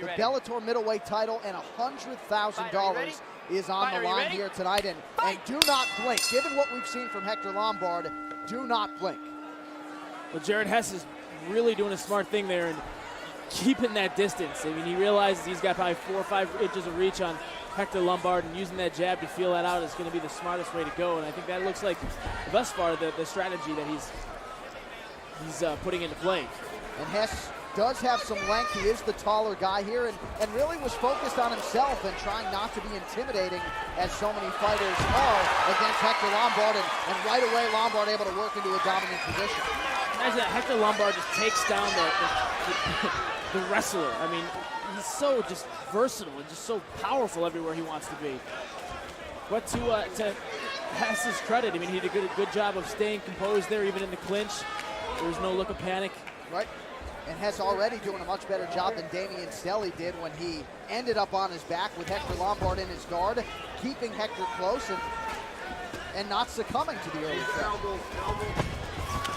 The Bellator middleweight title and $100,000 is on the line here tonight. And do not blink. Given what we've seen from Hector Lombard, do not blink. Well, Jared Hess is really doing a smart thing there and keeping that distance. I mean, he realizes he's got probably 4 or 5 inches of reach on Hector Lombard, and using that jab to feel that out is going to be the smartest way to go. And I think that looks like, thus far, the strategy that he's putting into play. And Hess does have some length. He is the taller guy here and really was focused on himself and trying not to be intimidating as so many fighters are against Hector Lombard. And right away, Lombard able to work into a dominant position. Imagine that Hector Lombard just takes down the wrestler. I mean, he's so just versatile and just so powerful everywhere he wants to be. But to Hess's credit, I mean, he did a good job of staying composed there, even in the clinch. There was no look of panic. Right. And Hess already doing a much better job than Damian Stelly did when he ended up on his back with Hector Lombard in his guard, keeping Hector close and not succumbing to the early threat.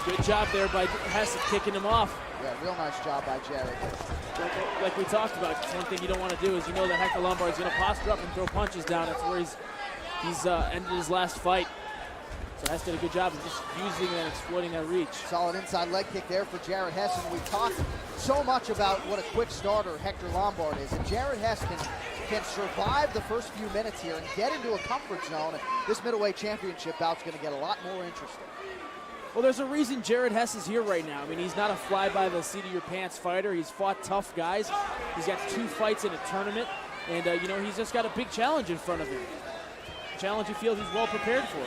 Good job there by Hess of kicking him off. Yeah, real nice job by Jared. Like we talked about, one thing you don't want to do is you know that Hector Lombard is going to posture up and throw punches down. That's where he's ended his last fight. So Hess did a good job of just using and exploiting that reach. Solid inside leg kick there for Jared Hess, and we've talked so much about what a quick starter Hector Lombard is. And Jared Hess can survive the first few minutes here and get into a comfort zone. This middleweight championship bout's going to get a lot more interesting. Well, there's a reason Jared Hess is here right now. I mean, he's not a fly-by-the-seat-of-your-pants fighter. He's fought tough guys. He's got 2 fights in a tournament, and, you know, he's just got a big challenge in front of him. A challenge he feels he's well prepared for.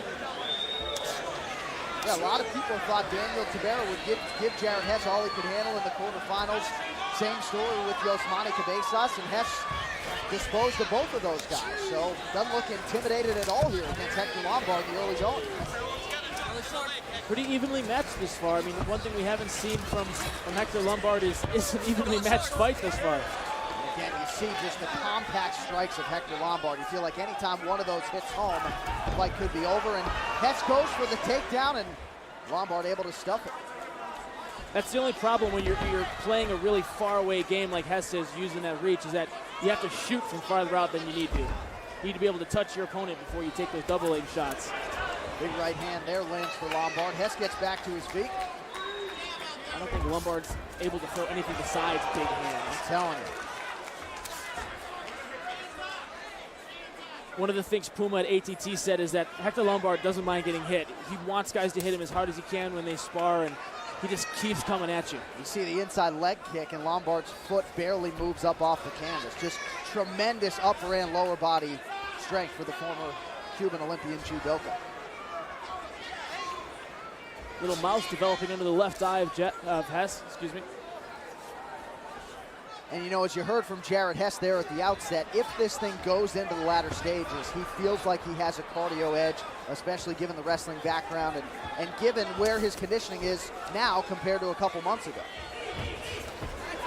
Yeah, a lot of people thought Daniel Tabera would give Jared Hess all he could handle in the quarterfinals. Same story with Yosmani Cabezas, and Hess disposed of both of those guys. So doesn't look intimidated at all here against Hector Lombard in the early going. Pretty evenly matched this far. I mean, one thing we haven't seen from Hector Lombard is an evenly matched fight this far. Again, you see just the compact strikes of Hector Lombard. You feel like anytime one of those hits home, the fight could be over. And Hess goes for the takedown, and Lombard able to stuff it. That's the only problem when you're playing a really far away game like Hess is, using that reach, is that you have to shoot from farther out than you need to. You need to be able to touch your opponent before you take those double leg shots. Big right hand there lands for Lombard. Hess gets back to his feet. I don't think Lombard's able to throw anything besides big hands. I'm telling you. One of the things Puma at ATT said is that Hector Lombard doesn't mind getting hit. He wants guys to hit him as hard as he can when they spar, and he just keeps coming at you. You see the inside leg kick, and Lombard's foot barely moves up off the canvas. Just tremendous upper and lower body strength for the former Cuban Olympian judoka. Little mouse developing under the left eye of Hess, excuse me. And you know, as you heard from Jared Hess there at the outset, if this thing goes into the latter stages, he feels like he has a cardio edge, especially given the wrestling background and given where his conditioning is now compared to a couple months ago.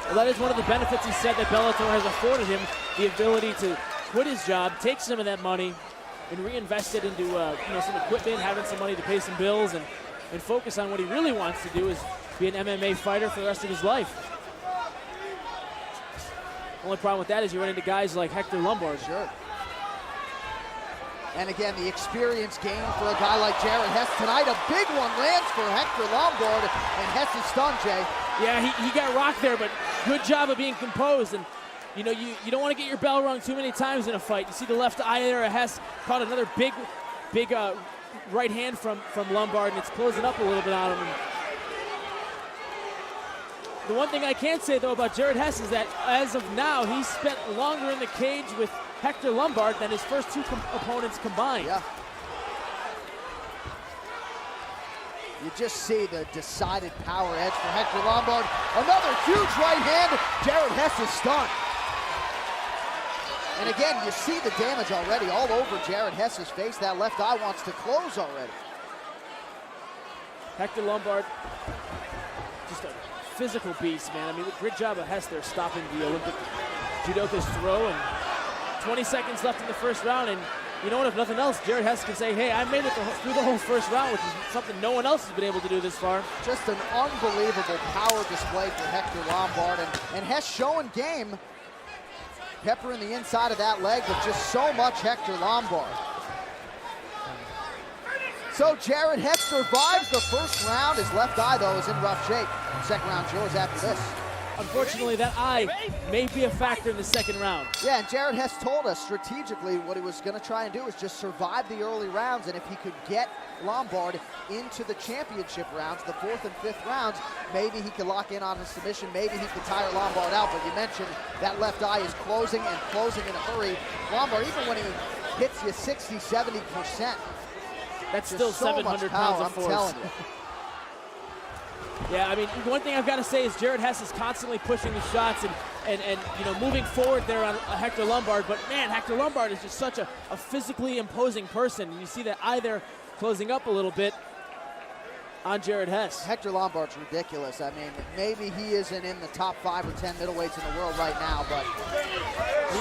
Well, that is one of the benefits he said that Bellator has afforded him, the ability to quit his job, take some of that money, and reinvest it into some equipment, having some money to pay some bills, and focus on what he really wants to do, is be an MMA fighter for the rest of his life. Only problem with that is you run into guys like Hector Lombard. Sure. And again, the experience gained for a guy like Jared Hess tonight. A big one lands for Hector Lombard, and Hess is stunned, Jay. Yeah, he got rocked there, but good job of being composed. And you know, you don't want to get your bell rung too many times in a fight. You see the left eye there of Hess, caught another big right hand from Lombard, and it's closing up a little bit on him. The one thing I can say, though, about Jared Hess is that as of now, he's spent longer in the cage with Hector Lombard than his first 2 opponents combined. Yeah. You just see the decided power edge for Hector Lombard. Another huge right hand. Jared Hess is stunned. And again, you see the damage already all over Jared Hess's face. That left eye wants to close already. Hector Lombard, just a physical beast, man. I mean, great job of Hess there stopping the Olympic judoka's throw, and 20 seconds left in the first round, and you know what, if nothing else, Jared Hess can say, hey, I made it through the whole first round, which is something no one else has been able to do this far. Just an unbelievable power display for Hector Lombard, and Hess showing game peppering the inside of that leg, but just so much Hector Lombard. So Jared Hess survives the first round. His left eye, though, is in rough shape. Second round's yours after this. Unfortunately, that eye may be a factor in the second round. Yeah, and Jared Hess told us strategically what he was going to try and do is just survive the early rounds, and if he could get Lombard into the championship rounds, the 4th and 5th rounds, maybe he could lock in on a submission, maybe he could tire Lombard out, but you mentioned that left eye is closing and closing in a hurry. Lombard, even when he hits you 60, 70%, that's still so 700 pounds of force. I'm telling you. Yeah, I mean, one thing I've got to say is Jared Hess is constantly pushing the shots and you know, moving forward there on Hector Lombard. But man, Hector Lombard is just such a physically imposing person. And you see that eye there closing up a little bit on Jared Hess. Hector Lombard's ridiculous. I mean, maybe he isn't in the top 5 or 10 middleweights in the world right now, but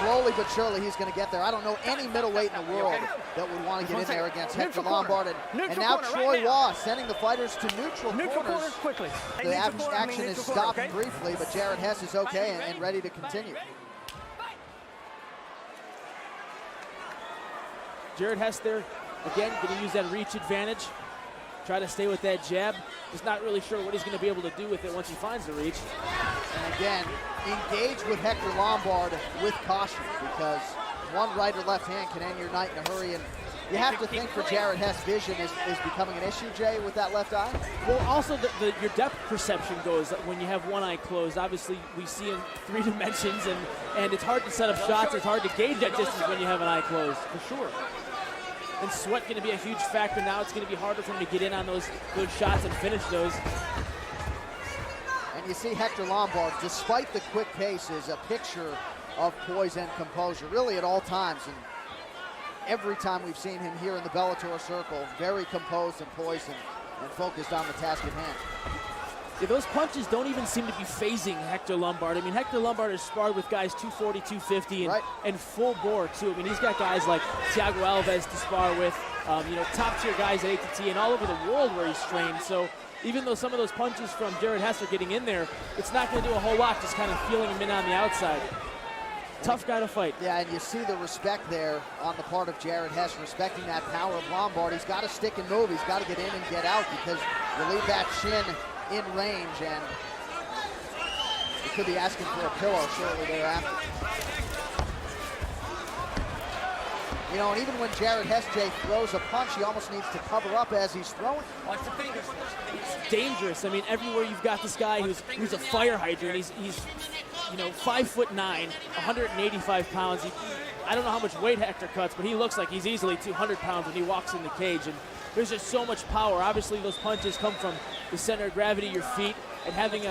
slowly but surely he's going to get there. I don't know any middleweight in the world that would want to get in there against Hector Lombard. And now Troy Waugh sending the fighters to neutral corners. Quickly. The action is stopped briefly, but Jared Hess is okay and ready to continue. Jared Hess there, again, going to use that reach advantage. Try to stay with that jab. Just not really sure what he's going to be able to do with it once he finds the reach. And again, engage with Hector Lombard with caution, because one right or left hand can end your night in a hurry. And you have to think for Jared Hess, vision is becoming an issue, Jay, with that left eye. Well, also your depth perception goes when you have one eye closed. Obviously, we see in 3 dimensions, and it's hard to set up shots. It's hard to gauge that distance when you have an eye closed, for sure. And sweat going to be a huge factor now. It's going to be harder for him to get in on those shots and finish those. And you see Hector Lombard, despite the quick pace, is a picture of poise and composure, really at all times. And every time we've seen him here in the Bellator circle, very composed and poised and focused on the task at hand. Yeah, those punches don't even seem to be phasing Hector Lombard. I mean, Hector Lombard has sparred with guys 240, 250, and full bore, too. I mean, he's got guys like Thiago Alves to spar with, you know, top-tier guys at ATT and all over the world where he's trained. So even though some of those punches from Jared Hess are getting in there, it's not going to do a whole lot, just kind of feeling him in on the outside. Tough guy to fight. Yeah, and you see the respect there on the part of Jared Hess, respecting that power of Lombard. He's got to stick and move. He's got to get in and get out, because you leave that shin in range, and he could be asking for a pillow shortly thereafter. You know, and even when Jared Hess, Jay, throws a punch, he almost needs to cover up as he's throwing. It's dangerous. I mean, everywhere you've got this guy who's a fire hydrant. He's you know, 5'9", 185 pounds. I don't know how much weight Hector cuts, but he looks like he's easily 200 pounds when he walks in the cage. And there's just so much power. Obviously, those punches come from the center of gravity of your feet, and having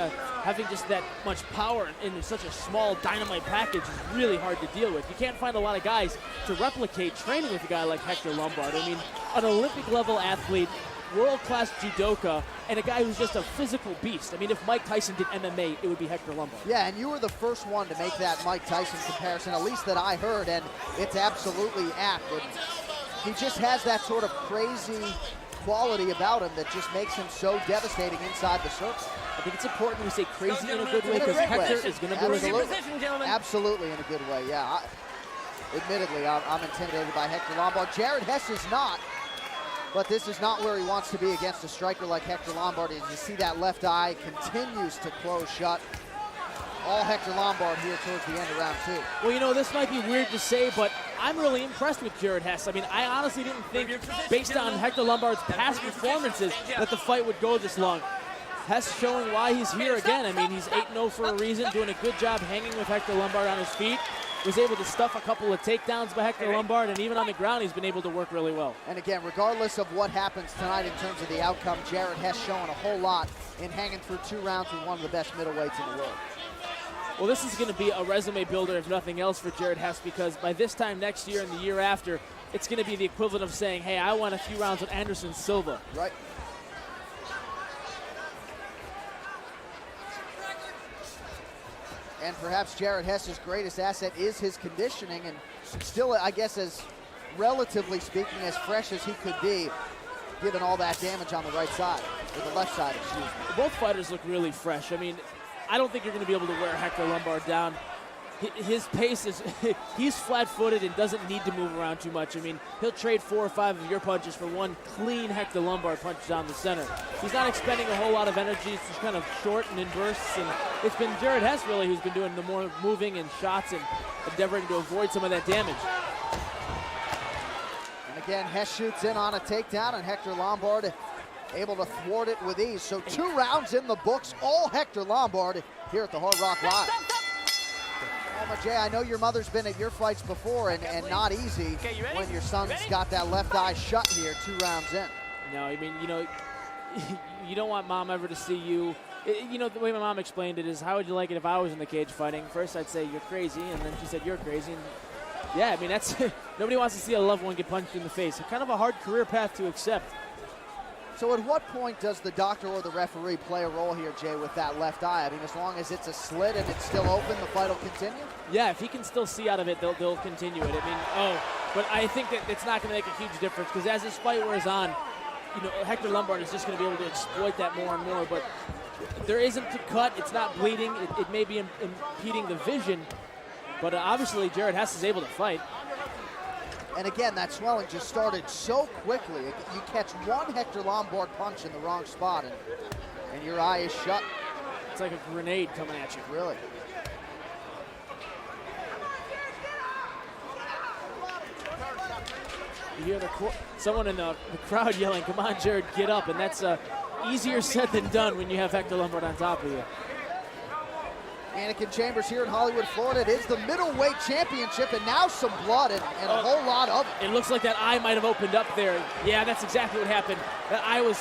just that much power in such a small dynamite package is really hard to deal with. You can't find a lot of guys to replicate training with a guy like Hector Lombard. I mean, an Olympic-level athlete, world-class judoka, and a guy who's just a physical beast. I mean, if Mike Tyson did MMA, it would be Hector Lombard. Yeah, and you were the first one to make that Mike Tyson comparison, at least that I heard, and it's absolutely apt. And he just has that sort of crazy quality about him that just makes him so devastating inside the circle. I think it's important we say crazy in a good way, because Hector is going to be absolutely in a good way, yeah. Admittedly, I'm intimidated by Hector Lombard. Jared Hess is not, but this is not where he wants to be against a striker like Hector Lombard. As you see, that left eye continues to close shut. All Hector Lombard here towards the end of round 2. Well, you know, this might be weird to say, but I'm really impressed with Jared Hess. I mean, I honestly didn't think, based on Hector Lombard's past performances, that the fight would go this long. Hess showing why he's here again. I mean, he's 8-0 for a reason, doing a good job hanging with Hector Lombard on his feet. Was able to stuff a couple of takedowns by Hector Lombard, and even on the ground, he's been able to work really well. And again, regardless of what happens tonight in terms of the outcome, Jared Hess showing a whole lot in hanging through 2 rounds with one of the best middleweights in the world. Well, this is going to be a resume builder, if nothing else, for Jared Hess, because by this time next year and the year after, it's going to be the equivalent of saying, hey, I won a few rounds with Anderson Silva. Right. And perhaps Jared Hess's greatest asset is his conditioning, and still, I guess, as relatively speaking, as fresh as he could be, given all that damage on the right side, or the left side, excuse me. Both fighters look really fresh. I mean, I don't think you're going to be able to wear Hector Lombard down. his pace is, he's flat-footed and doesn't need to move around too much. I mean, he'll trade 4 or 5 of your punches for one clean Hector Lombard punch down the center. He's not expending a whole lot of energy. It's just kind of short and in bursts. And it's been Jared Hess, really, who's been doing the more moving and shots and endeavoring to avoid some of that damage. And again, Hess shoots in on a takedown, and Hector Lombard able to thwart it with ease. So 2 rounds in the books, all Hector Lombard here at the Hard Rock Live. Jay, I know your mother's been at your fights before, and not easy when your son's got that left eye shut here 2 rounds in. No, I mean, you know, you don't want mom ever to see you. You know, the way my mom explained it is, how would you like it if I was in the cage fighting? First I'd say, you're crazy, and then she said, you're crazy. And yeah, I mean, that's nobody wants to see a loved one get punched in the face. It's kind of a hard career path to accept. So at what point does the doctor or the referee play a role here, Jay, with that left eye? I mean, as long as it's a slit and it's still open, the fight will continue? Yeah, if he can still see out of it, they'll continue it. I mean, but I think that it's not going to make a huge difference, because as this fight wears on, you know, Hector Lombard is just going to be able to exploit that more and more. But there isn't a cut. It's not bleeding. It may be impeding the vision, but obviously Jared Hess is able to fight. And again, that swelling just started so quickly. You catch one Hector Lombard punch in the wrong spot, and your eye is shut. It's like a grenade coming at you. Really. You hear someone in the crowd yelling, "Come on, Jared, get up!" And that's easier said than done when you have Hector Lombard on top of you. Anakin Chambers here in Hollywood, Florida. It is the middleweight championship, and now some blood and a whole lot of it. It looks like that eye might have opened up there. Yeah, that's exactly what happened. That eye was,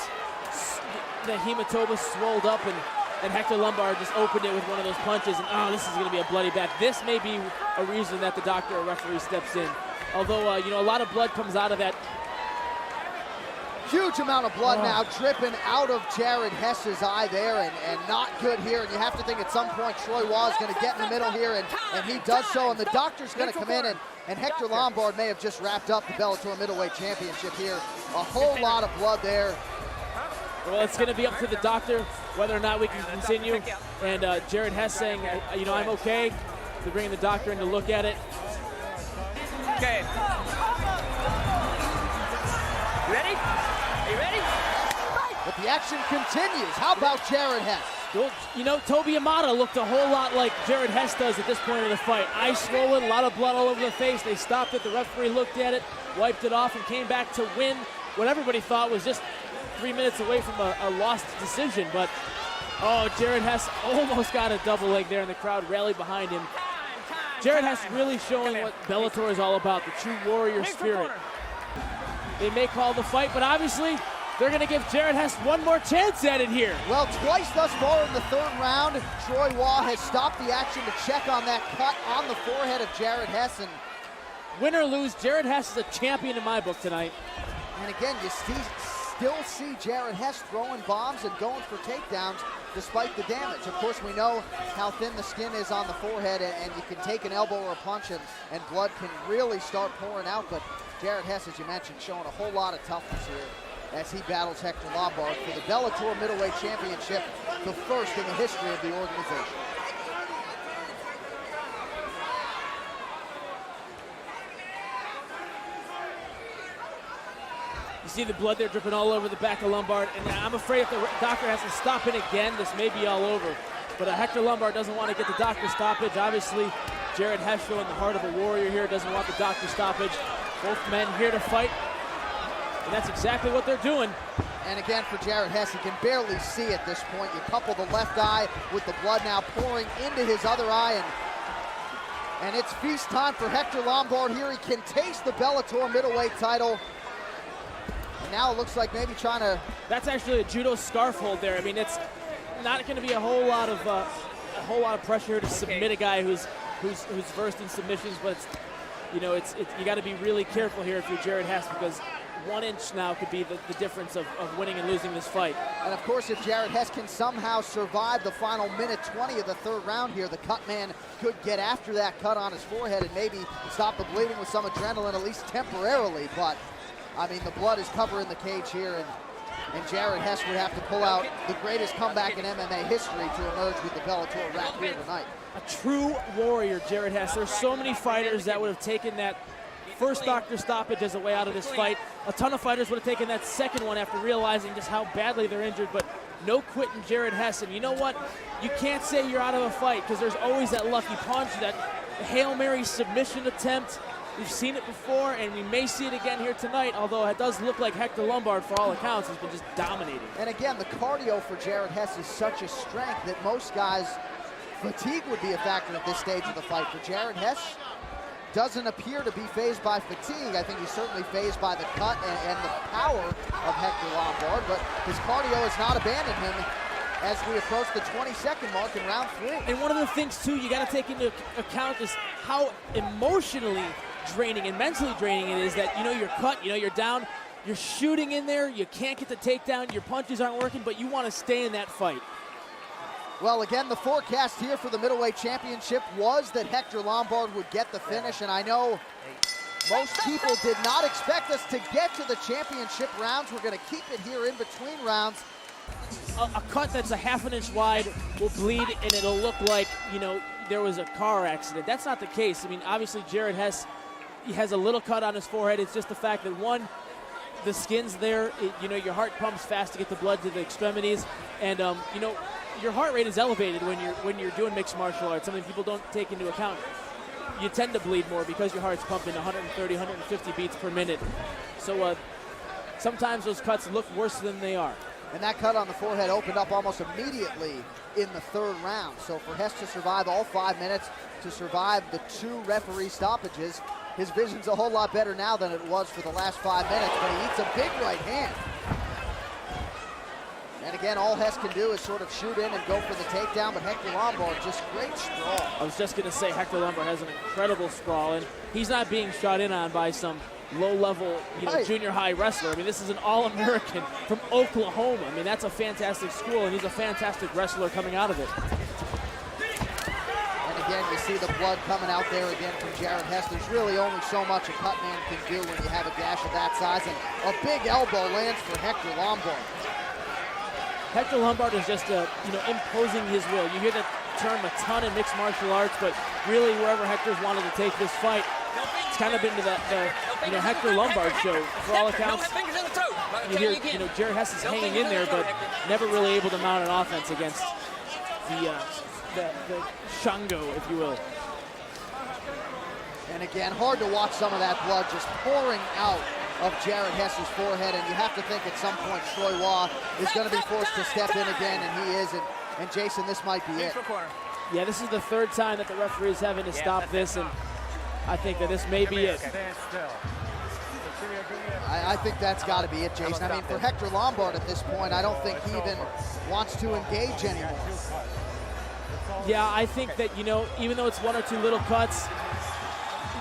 the hematoma swelled up, and Hector Lombard just opened it with one of those punches, and this is going to be a bloody back. This may be a reason that the doctor or referee steps in. Although, you know, a lot of blood comes out of that. Huge amount of blood now dripping out of Jared Hess's eye there, and not good here. And you have to think at some point Troy Waugh is going to get in the middle here, and he does so. And the doctor's going to come in, and Hector Lombard may have just wrapped up the Bellator middleweight championship here. A whole lot of blood there. Well, it's going to be up to the doctor whether or not we can continue. And Jared Hess saying, you know, I'm okay. They're bringing the doctor in to look at it. Okay. You ready? Are you ready? But the action continues. How about Jared Hess? Well, you know, Toby Amata looked a whole lot like Jared Hess does at this point of the fight. Eye swollen, a lot of blood all over the face. They stopped it. The referee looked at it, wiped it off, and came back to win what everybody thought was just 3 minutes away from a lost decision. But, Jared Hess almost got a double leg there, and the crowd rallied behind him. Jared Hess really showing what Bellator is all about, the true warrior spirit. They may call the fight, but obviously they're going to give Jared Hess one more chance at it here. Well, twice thus far in the 3rd round, Troy Waugh has stopped the action to check on that cut on the forehead of Jared Hess. And win or lose, Jared Hess is a champion in my book tonight. And again, you still see Jared Hess throwing bombs and going for takedowns despite the damage. Of course, we know how thin the skin is on the forehead, and you can take an elbow or a punch and blood can really start pouring out. But Jared Hess, as you mentioned, showing a whole lot of toughness here as he battles Hector Lombard for the Bellator Middleweight Championship, the first in the history of the organization. You see the blood there dripping all over the back of Lombard, and I'm afraid if the doctor has to stop it again, this may be all over. But Hector Lombard doesn't want to get the doctor stoppage. Obviously, Jared Hess showing the heart of a warrior here, doesn't want the doctor stoppage. Both men here to fight, and that's exactly what they're doing. And again, for Jared Hess, he can barely see at this point. You couple the left eye with the blood now pouring into his other eye, and it's feast time for Hector Lombard here. He can taste the Bellator middleweight title. And now it looks like maybe trying to... That's actually a judo scarf hold there. I mean, it's not going to be a whole lot of pressure to submit a guy who's versed in submissions, but it's, you know, you got to be really careful here if you're Jared Hess, because 1 inch now could be the difference of winning and losing this fight. And of course, if Jared Hess can somehow survive the final minute 20 of the 3rd round here, the cut man could get after that cut on his forehead and maybe stop the bleeding with some adrenaline, at least temporarily. But I mean, the blood is covering the cage here, And Jared Hess would have to pull out the greatest comeback in MMA history to emerge with the Bellator wrap here tonight. A true warrior, Jared Hess. There's so many fighters that would have taken that first doctor stoppage as a way out of this fight. A ton of fighters would have taken that second one after realizing just how badly they're injured, but no quitting Jared Hess. And you know what? You can't say you're out of a fight because there's always that lucky punch, that Hail Mary submission attempt. We've seen it before, and we may see it again here tonight, although it does look like Hector Lombard, for all accounts, has been just dominating. And again, the cardio for Jared Hess is such a strength that most guys, fatigue would be a factor at this stage of the fight. For Jared Hess, doesn't appear to be fazed by fatigue. I think he's certainly fazed by the cut and the power of Hector Lombard, but his cardio has not abandoned him as we approach the 22nd mark in round 3. And one of the things, too, you got to take into account is how emotionally draining and mentally draining it is that, you're cut, you're down, you're shooting in there, you can't get the takedown, your punches aren't working, but you want to stay in that fight. Well, again, the forecast here for the middleweight championship was that Hector Lombard would get the finish, and I know most people did not expect us to get to the championship rounds. We're going to keep it here in between rounds. A cut that's a half an inch wide will bleed, and it'll look like, there was a car accident. That's not the case. I mean, obviously, Jared Hess, he has a little cut on his forehead. It's just the fact that, one, the skin's there. Your heart pumps fast to get the blood to the extremities, and your heart rate is elevated when you're doing mixed martial arts. Something people don't take into account. You tend to bleed more because your heart's pumping 130, 150 beats per minute. So sometimes those cuts look worse than they are. And that cut on the forehead opened up almost immediately in the 3rd round. So for Hess to survive all 5 minutes, to survive the 2 referee stoppages, his vision's a whole lot better now than it was for the last 5 minutes, but he eats a big right hand. And again, all Hess can do is sort of shoot in and go for the takedown, but Hector Lombard, just great sprawl. I was just going to say, Hector Lombard has an incredible sprawl, and he's not being shot in on by some low-level, junior high wrestler. I mean, this is an All-American from Oklahoma. I mean, that's a fantastic school, and he's a fantastic wrestler coming out of it. And again, you see the blood coming out there again from Jared Hess. There's really only so much a cut man can do when you have a gash of that size, and a big elbow lands for Hector Lombard. Hector Lombard is just, imposing his will. You hear that term a ton in mixed martial arts, but really wherever Hector's wanted to take this fight, it's kind of been to the Hector Lombard show. For all accounts, you hear, Jared Hess is hanging in there, but never really able to mount an offense against the Shango, if you will. And again, hard to watch some of that blood just pouring out of Jared Hess's forehead, and you have to think at some point Troy Waugh is going to be forced to step in again, and he is, and Jason, this might be it. Yeah, this is the 3rd time that the referee is having to stop this, and I think that this may be it. I think that's got to be it, Jason. I mean, for Hector Lombard at this point, I don't think he even wants to engage anymore. Yeah, I think that, even though it's 1 or 2 little cuts,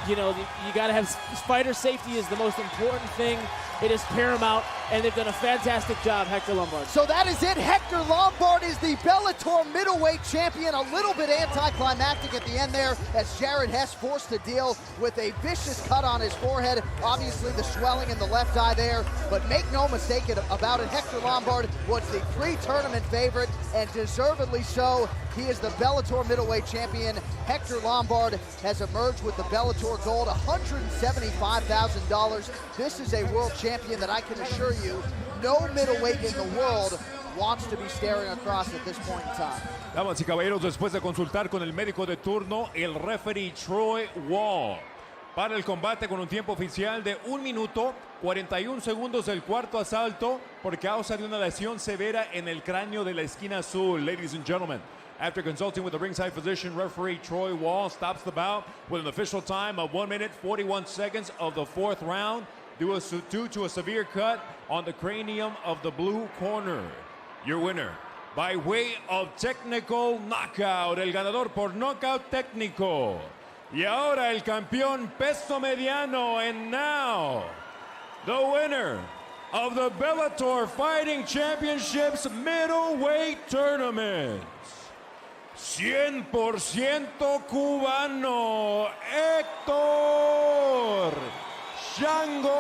you got to have fighter safety is the most important thing. It is paramount, and they've done a fantastic job, Hector Lombard. So that is it. Hector Lombard is the Bellator middleweight champion. A little bit anticlimactic at the end there as Jared Hess forced to deal with a vicious cut on his forehead. Obviously the swelling in the left eye there, but make no mistake about it, Hector Lombard was the pre-tournament favorite, and deservedly so. He is the Bellator middleweight champion. Hector Lombard has emerged with the Bellator gold, $175,000. This is a world champion that I can assure you, no middleweight in the world wants to be staring across at this point in time. Damas y caballeros, después de consultar con el médico de turno, el referee Troy Waugh, para el combate con un tiempo oficial de 1 minuto 41 segundos del cuarto asalto por causa de una lesión severa en el cráneo de la esquina azul. Ladies and gentlemen, after consulting with the ringside physician, referee Troy Waugh stops the bout with an official time of 1 minute 41 seconds of the 4th round due to a severe cut on the cranium of the blue corner. Your winner, by way of technical knockout, el ganador por knockout técnico. Y ahora el campeón peso mediano, and now the winner of the Bellator Fighting Championships middleweight tournament. 100% cubano, Héctor Shango